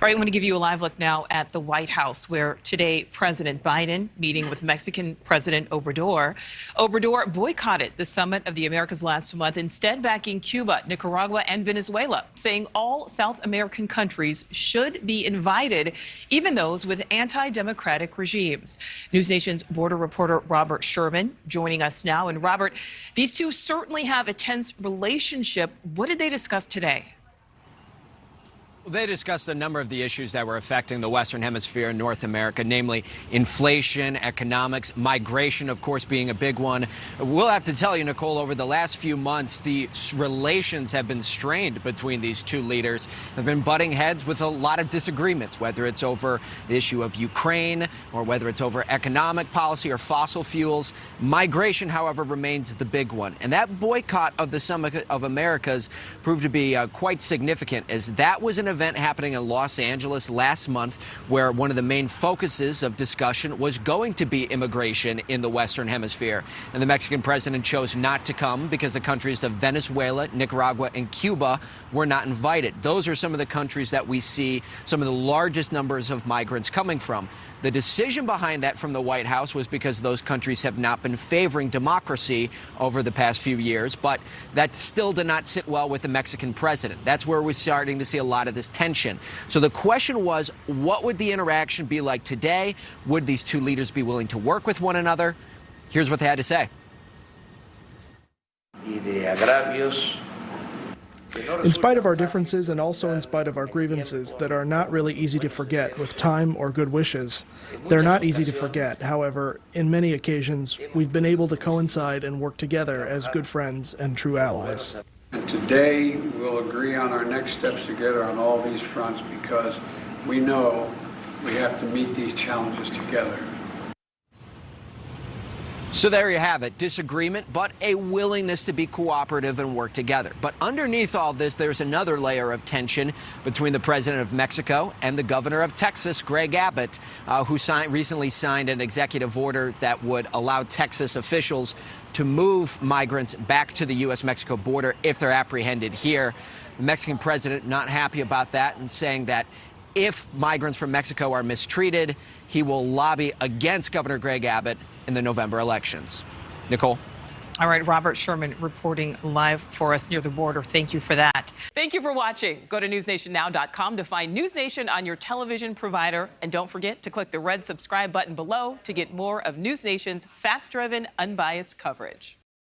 All right, I want to give you a live look now at the White House, where today President Biden meeting with Mexican President Obrador. Obrador boycotted the summit of the Americas last month, instead backing Cuba, Nicaragua, and Venezuela, saying all South American countries should be invited, even those with anti-democratic regimes. NewsNation's border reporter Robert Sherman joining us now. And Robert, these two certainly have a tense relationship. What did they discuss today? They discussed a number of the issues that were affecting the Western Hemisphere and North America, namely inflation, economics, migration, of course, being a big one. We'll have to tell you, Nichole, over the last few months, the relations have been strained between these two leaders. They've been butting heads with a lot of disagreements, whether it's over the issue of Ukraine or whether it's over economic policy or fossil fuels. Migration, however, remains the big one. And that boycott of the Summit of Americas proved to be quite significant, as that was an event happening in Los Angeles last month where one of the main focuses of discussion was going to be immigration in the Western Hemisphere. And the Mexican president chose not to come because the countries of Venezuela, Nicaragua, and Cuba were not invited. Those are some of the countries that we see some of the largest numbers of migrants coming from. The decision behind that from the White House was because those countries have not been favoring democracy over the past few years, but that still did not sit well with the Mexican president. That's where we're starting to see a lot of this tension. So the question was, what would the interaction be like today? Would these two leaders be willing to work with one another? Here's what they had to say. In spite of our differences and also in spite of our grievances that are not really easy to forget with time or good wishes, they're not easy to forget. However, in many occasions, we've been able to coincide and work together as good friends and true allies. And today, we'll agree on our next steps together on all these fronts because we know we have to meet these challenges together. So there you have it, disagreement, but a willingness to be cooperative and work together. But underneath all this, there's another layer of tension between the president of Mexico and the governor of Texas, Greg Abbott, who recently signed an executive order that would allow Texas officials to move migrants back to the U.S.-Mexico border if they're apprehended here. The Mexican president not happy about that and saying that if migrants from Mexico are mistreated, he will lobby against Governor Greg Abbott in the November elections. Nichole? All right, Robert Sherman reporting live for us near the border. Thank you for that. Thank you for watching. Go to newsnationnow.com to find NewsNation on your television provider. And don't forget to click the red subscribe button below to get more of NewsNation's fact-driven, unbiased coverage.